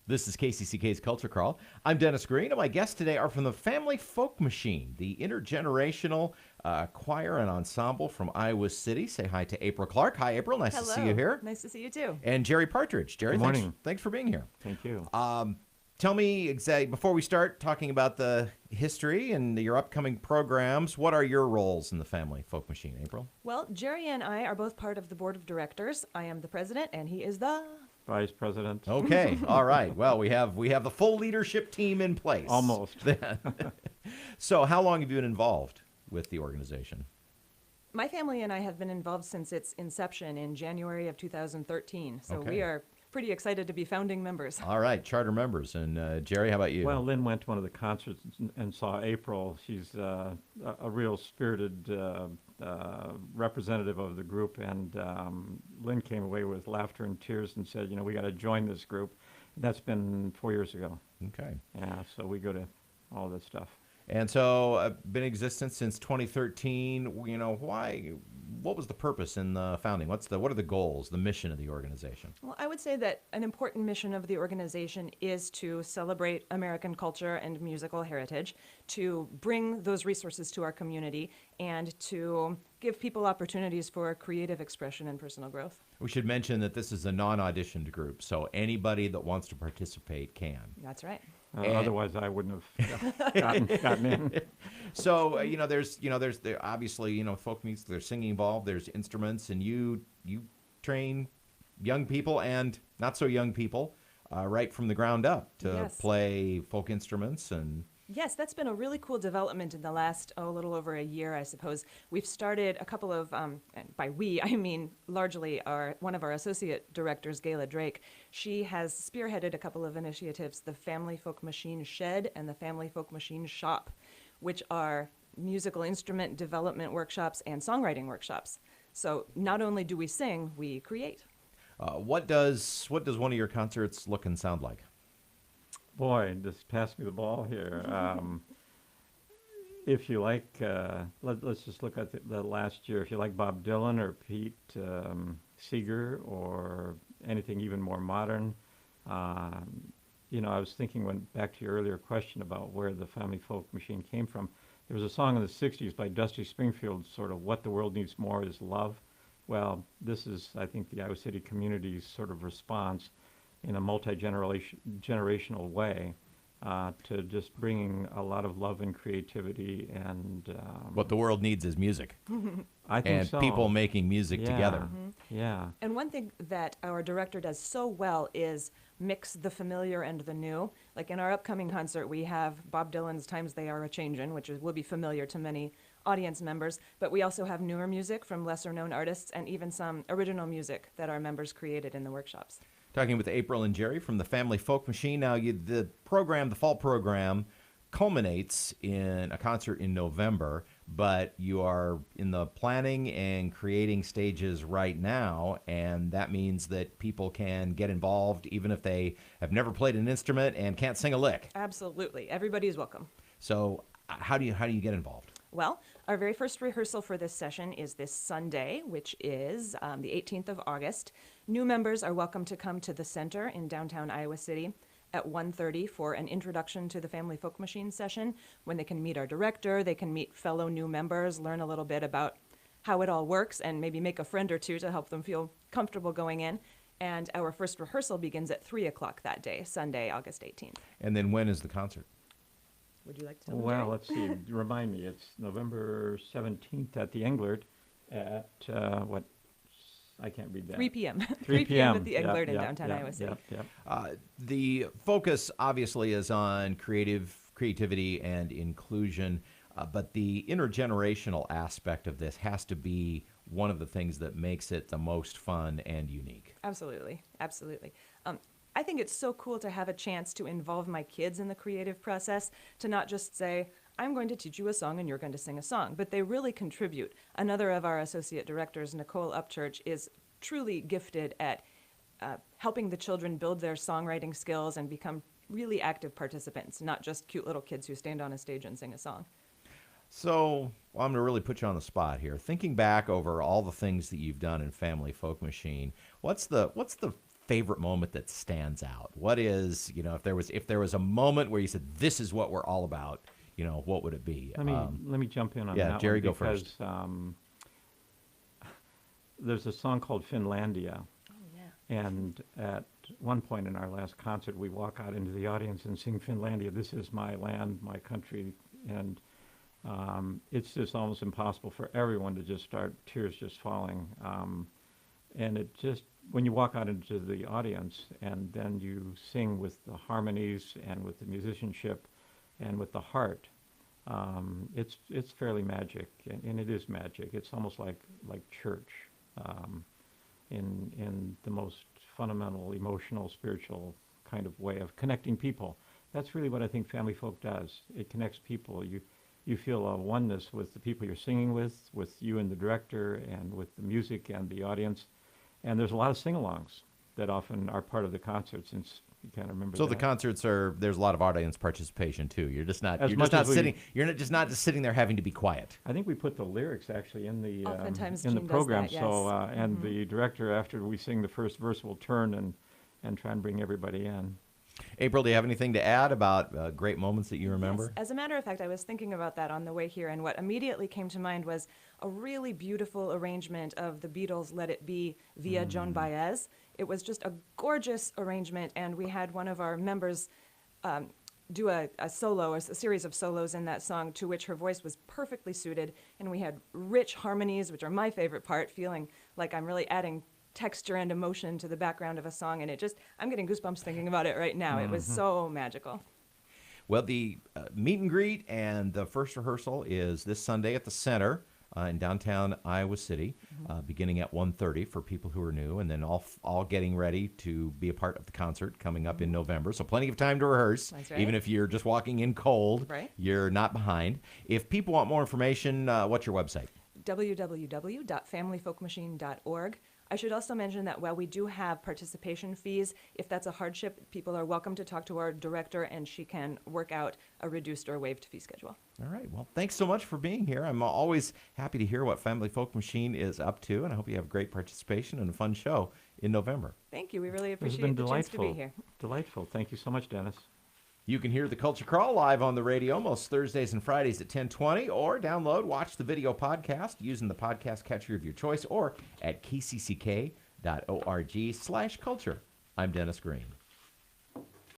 This is KCCK's Culture Crawl. I'm Dennis Green, and my guests today are from the Family Folk Machine, the intergenerational choir and ensemble from Iowa City. Say hi to April Clark. Hi, April. Nice to see you here. Nice to see you, too. And Jerry Partridge. Jerry, Good morning. Thanks for being here. Thank you. Tell me, before we start talking about the history and your upcoming programs, what are your roles in the Family Folk Machine, April? Well, Jerry and I are both part of the board of directors. I am the president, and he is the... Vice President. Okay, all right. Well, we have the full leadership team in place. Almost. So how long have you been involved with the organization? My family and I have been involved since its inception in January of 2013. So Okay. we are pretty excited to be founding members. All right, charter members. And Jerry, how about you? Well, Lynn went to one of the concerts and saw April. She's a real spirited representative of the group, and Lynn came away with laughter and tears and said, we got to join this group. That's been 4 years ago. Okay. Yeah, so we go to all this stuff. And so been in existence since 2013. Why? What was the purpose in the founding? What are the goals, the mission of the organization? Well, I would say that an important mission of the organization is to celebrate American culture and musical heritage, to bring those resources to our community, and to give people opportunities for creative expression and personal growth. We should mention that this is a non-auditioned group, so anybody that wants to participate can. That's right. Otherwise, I wouldn't have gotten in. So there's obviously folk music. There's singing involved. There's instruments, and you train young people and not so young people right from the ground up to Yes. play folk instruments and. Yes, that's been a really cool development in the last, a little over a year, I suppose. We've started a couple of, and by we, I mean largely one of our associate directors, Gayla Drake. She has spearheaded a couple of initiatives, the Family Folk Machine Shed and the Family Folk Machine Shop, which are musical instrument development workshops and songwriting workshops. So not only do we sing, we create. What does one of your concerts look and sound like? Boy, just pass me the ball here. If you like, let's just look at the last year. If you like Bob Dylan or Pete Seeger or anything even more modern, I was thinking, went back to your earlier question about where the Family Folk Machine came from. There was a song in the 60s by Dusty Springfield, sort of "What the World Needs More is Love." Well, this is, I think, the Iowa City community's sort of response in a multi-generational way to just bringing a lot of love and creativity. And What the world needs is music. I think and so. people making music together. Yeah. And one thing that our director does so well is mix the familiar and the new. Like in our upcoming concert, we have Bob Dylan's Times They Are A-Changin', which will be familiar to many audience members, but we also have newer music from lesser-known artists and even some original music that our members created in the workshops. Talking with April and Jerry from the Family Folk Machine. Now, the fall program, culminates in a concert in November, but you are in the planning and creating stages right now, and that means that people can get involved even if they have never played an instrument and can't sing a lick. Absolutely. Everybody is welcome. So how do you get involved? Well, our very first rehearsal for this session is this Sunday, which is the 18th of August. New members are welcome to come to the center in downtown Iowa City at 1:30 for an introduction to the Family Folk Machine session, when they can meet our director, they can meet fellow new members, learn a little bit about how it all works, and maybe make a friend or two to help them feel comfortable going in. And our first rehearsal begins at 3 o'clock that day, Sunday, August 18th. And then when is the concert? Would you like to tell me, Well, Jerry? let's see. Remind me. It's November 17th at the Englert at what? I can't read that. 3 p.m. 3 p.m. at the Englert in downtown Iowa City. The focus obviously is on creativity and inclusion, but the intergenerational aspect of this has to be one of the things that makes it the most fun and unique. Absolutely, absolutely. I think it's so cool to have a chance to involve my kids in the creative process, to not just say, I'm going to teach you a song and you're going to sing a song, but they really contribute. Another of our associate directors, Nicole Upchurch, is truly gifted at helping the children build their songwriting skills and become really active participants, not just cute little kids who stand on a stage and sing a song. So, well, I'm going to really put you on the spot here. Thinking back over all the things that you've done in Family Folk Machine, what's the favorite moment that stands out? What is, if there was a moment where you said, this is what we're all about, what would it be? Let me jump in on yeah, that Jerry, one go because first. There's a song called Finlandia, Oh, yeah. and at one point in our last concert, we walk out into the audience and sing Finlandia. This is my land, my country, and it's just almost impossible for everyone to just start tears just falling. And it just, when you walk out into the audience and then you sing with the harmonies and with the musicianship and with the heart, it's fairly magic, and it is magic. It's almost like church, in the most fundamental, emotional, spiritual kind of way of connecting people. That's really what I think Family Folk does. It connects people. You feel a oneness with the people you're singing with you and the director, and with the music and the audience. And there's a lot of sing-alongs that often are part of the concert, since you can't remember So that. the concerts there's a lot of audience participation too. You're just not, As you're much just not as sitting, you're not just sitting there having to be quiet. I think we put the lyrics actually in the Oftentimes in the Gene does program. that, yes. So and the director, after we sing the first verse, will turn and try and bring everybody in. April, do you have anything to add about great moments that you remember? Yes. As a matter of fact, I was thinking about that on the way here, and what immediately came to mind was a really beautiful arrangement of the Beatles' Let It Be via Joan Baez. It was just a gorgeous arrangement, and we had one of our members do a solo, a series of solos in that song, to which her voice was perfectly suited, and we had rich harmonies, which are my favorite part, feeling like I'm really adding texture and emotion to the background of a song, and I'm getting goosebumps thinking about it right now. It was so magical. Well, the meet and greet and the first rehearsal is this Sunday at the Center in downtown Iowa City, beginning at 1:30 for people who are new, and then all getting ready to be a part of the concert coming up in November. So plenty of time to rehearse. That's right. Even if you're just walking in cold, Right. you're not behind. If people want more information, what's your website? www.familyfolkmachine.org. I should also mention that while we do have participation fees, if that's a hardship, people are welcome to talk to our director, and she can work out a reduced or waived fee schedule. All right. Well, thanks so much for being here. I'm always happy to hear what Family Folk Machine is up to, and I hope you have great participation and a fun show in November. Thank you. We really This has appreciate been the chance to delightful. be here. Delightful. Thank you so much, Dennis. You can hear the Culture Crawl live on the radio most Thursdays and Fridays at 10:20, or watch the video podcast using the podcast catcher of your choice, or at kcck.org/culture. I'm Dennis Green.